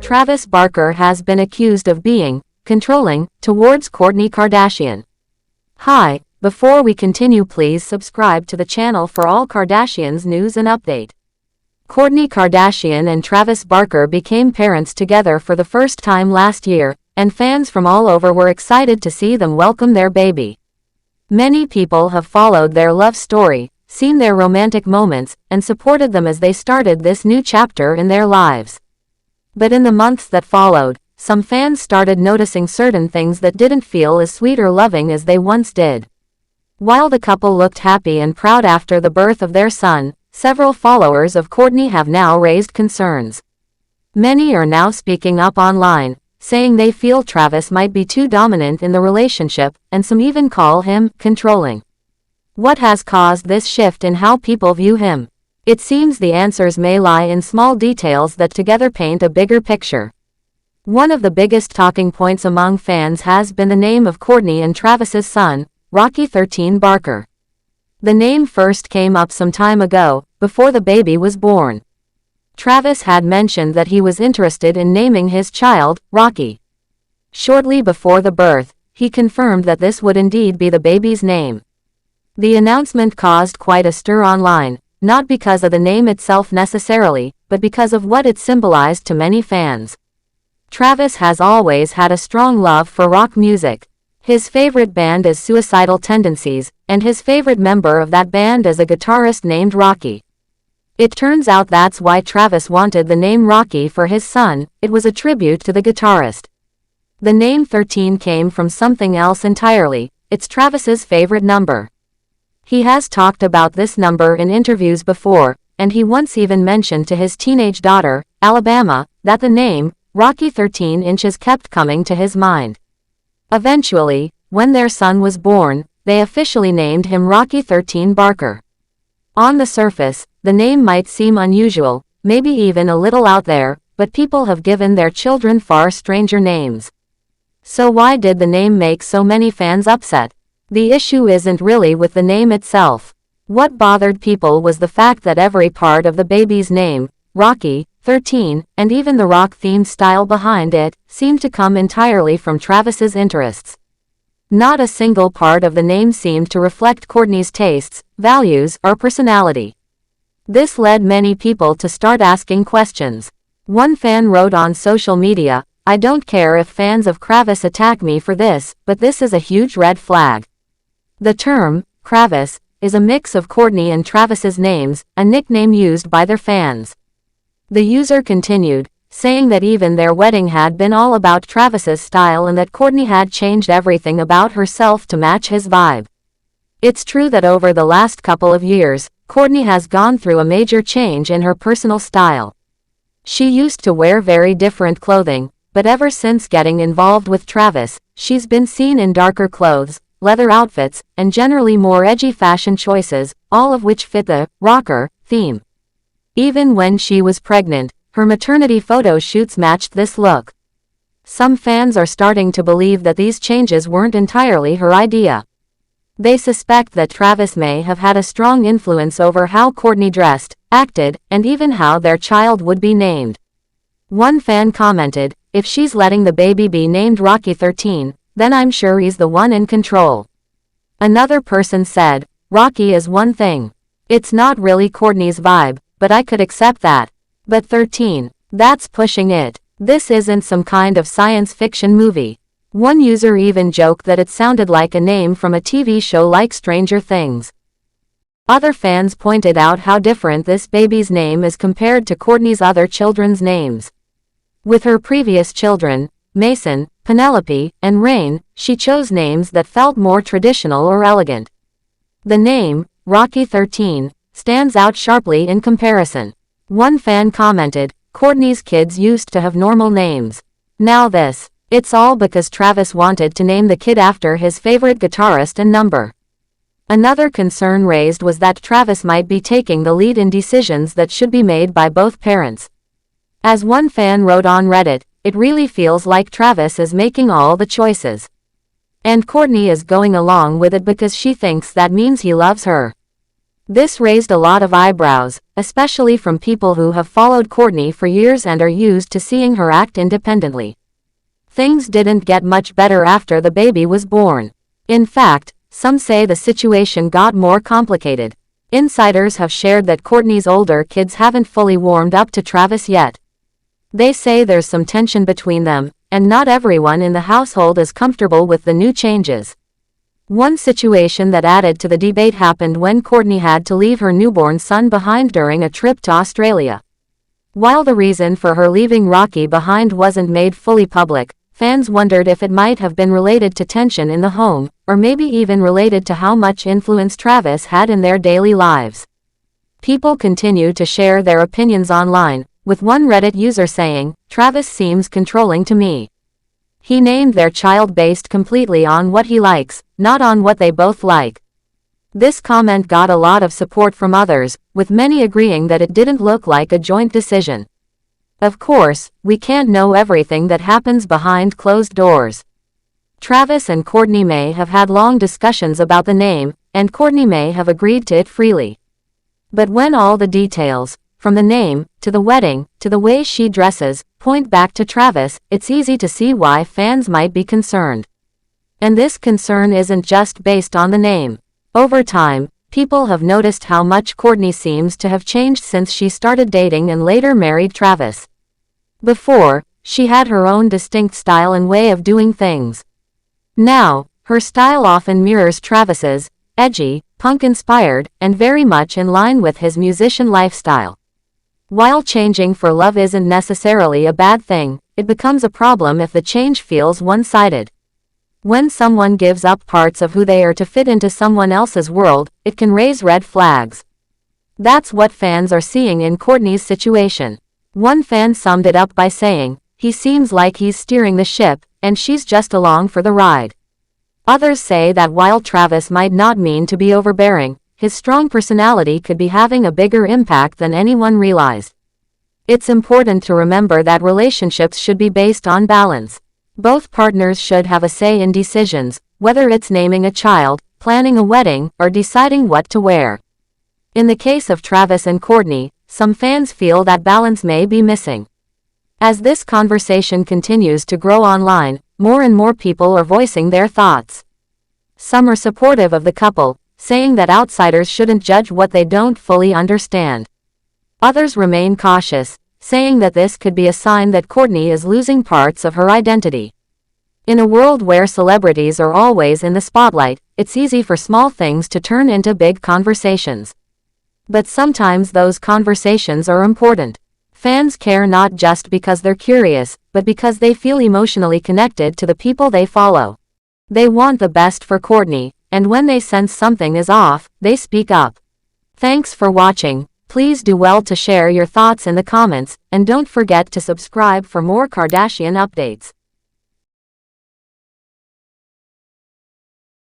Travis Barker has been accused of being controlling towards Kourtney Kardashian. Hi, before we continue, please subscribe to the channel for all Kardashians news and update. Kourtney Kardashian and Travis Barker became parents together for the first time last year, and fans from all over were excited to see them welcome their baby. Many people have followed their love story, seen their romantic moments, and supported them as they started this new chapter in their lives. But in the months that followed, some fans started noticing certain things that didn't feel as sweet or loving as they once did. While the couple looked happy and proud after the birth of their son, several followers of Kourtney have now raised concerns. Many are now speaking up online, saying they feel Travis might be too dominant in the relationship, and some even call him controlling. What has caused this shift in how people view him? It seems the answers may lie in small details that together paint a bigger picture. One of the biggest talking points among fans has been the name of Kourtney and Travis's son, Rocky 13 Barker. The name first came up some time ago, before the baby was born. Travis had mentioned that he was interested in naming his child, Rocky. Shortly before the birth, he confirmed that this would indeed be the baby's name. The announcement caused quite a stir online, not because of the name itself necessarily, but because of what it symbolized to many fans. Travis has always had a strong love for rock music. His favorite band is Suicidal Tendencies, and his favorite member of that band is a guitarist named Rocky. It turns out that's why Travis wanted the name Rocky for his son. It was a tribute to the guitarist. The name 13 came from something else entirely. It's Travis's favorite number. He has talked about this number in interviews before, and he once even mentioned to his teenage daughter, Alabama, that the name, Rocky 13 inches, kept coming to his mind. Eventually, when their son was born, they officially named him Rocky 13 Barker. On the surface, the name might seem unusual, maybe even a little out there, but people have given their children far stranger names. So why did the name make so many fans upset? The issue isn't really with the name itself. What bothered people was the fact that every part of the baby's name, Rocky 13, and even the rock-themed style behind it, seemed to come entirely from Travis's interests. Not a single part of the name seemed to reflect Kourtney's tastes, values, or personality. This led many people to start asking questions. One fan wrote on social media, "I don't care if fans of Travis attack me for this, but this is a huge red flag." The term, Travis, is a mix of Kourtney and Travis's names, a nickname used by their fans. The user continued, saying that even their wedding had been all about Travis's style and that Kourtney had changed everything about herself to match his vibe. It's true that over the last couple of years, Kourtney has gone through a major change in her personal style. She used to wear very different clothing, but ever since getting involved with Travis, she's been seen in darker clothes, leather outfits, and generally more edgy fashion choices, all of which fit the rocker theme. Even when she was pregnant, her maternity photo shoots matched this look. Some fans are starting to believe that these changes weren't entirely her idea. They suspect that Travis may have had a strong influence over how Kourtney dressed, acted, and even how their child would be named. One fan commented, "If she's letting the baby be named Rocky 13, then I'm sure he's the one in control." Another person said, "Rocky is one thing. It's not really Kourtney's vibe, but I could accept that. But 13, that's pushing it. This isn't some kind of science fiction movie." One user even joked that it sounded like a name from a TV show like Stranger Things. Other fans pointed out how different this baby's name is compared to Kourtney's other children's names. With her previous children, Mason, Penelope, and Rain, she chose names that felt more traditional or elegant. The name, Rocky 13, stands out sharply in comparison. One fan commented, "Kourtney's kids used to have normal names. Now this. It's all because Travis wanted to name the kid after his favorite guitarist and number." Another concern raised was that Travis might be taking the lead in decisions that should be made by both parents. As one fan wrote on Reddit, "It really feels like Travis is making all the choices. And Kourtney is going along with it because she thinks that means he loves her." This raised a lot of eyebrows, especially from people who have followed Kourtney for years and are used to seeing her act independently. Things didn't get much better after the baby was born. In fact, some say the situation got more complicated. Insiders have shared that Kourtney's older kids haven't fully warmed up to Travis yet. They say there's some tension between them, and not everyone in the household is comfortable with the new changes. One situation that added to the debate happened when Kourtney had to leave her newborn son behind during a trip to Australia. While the reason for her leaving Rocky behind wasn't made fully public, fans wondered if it might have been related to tension in the home, or maybe even related to how much influence Travis had in their daily lives. People continue to share their opinions online, with one Reddit user saying, "Travis seems controlling to me. He named their child based completely on what he likes, not on what they both like." This comment got a lot of support from others, with many agreeing that it didn't look like a joint decision. Of course, we can't know everything that happens behind closed doors. Travis and Kourtney may have had long discussions about the name, and Kourtney may have agreed to it freely. But when all the details, from the name, to the wedding, to the way she dresses, point back to Travis, it's easy to see why fans might be concerned. And this concern isn't just based on the name. Over time, people have noticed how much Kourtney seems to have changed since she started dating and later married Travis. Before, she had her own distinct style and way of doing things. Now, her style often mirrors Travis's, edgy, punk-inspired, and very much in line with his musician lifestyle. While changing for love isn't necessarily a bad thing, it becomes a problem if the change feels one-sided. When someone gives up parts of who they are to fit into someone else's world, it can raise red flags. That's what fans are seeing in Kourtney's situation. One fan summed it up by saying, "He seems like he's steering the ship, and she's just along for the ride." Others say that while Travis might not mean to be overbearing, his strong personality could be having a bigger impact than anyone realized. It's important to remember that relationships should be based on balance. Both partners should have a say in decisions, whether it's naming a child, planning a wedding, or deciding what to wear. In the case of Travis and Kourtney, some fans feel that balance may be missing. As this conversation continues to grow online, more and more people are voicing their thoughts. Some are supportive of the couple, saying that outsiders shouldn't judge what they don't fully understand. Others remain cautious, saying that this could be a sign that Kourtney is losing parts of her identity. In a world where celebrities are always in the spotlight, it's easy for small things to turn into big conversations. But sometimes those conversations are important. Fans care not just because they're curious, but because they feel emotionally connected to the people they follow. They want the best for Kourtney, and when they sense something is off, they speak up. Thanks for watching. Please do well to share your thoughts in the comments, and don't forget to subscribe for more Kardashian updates.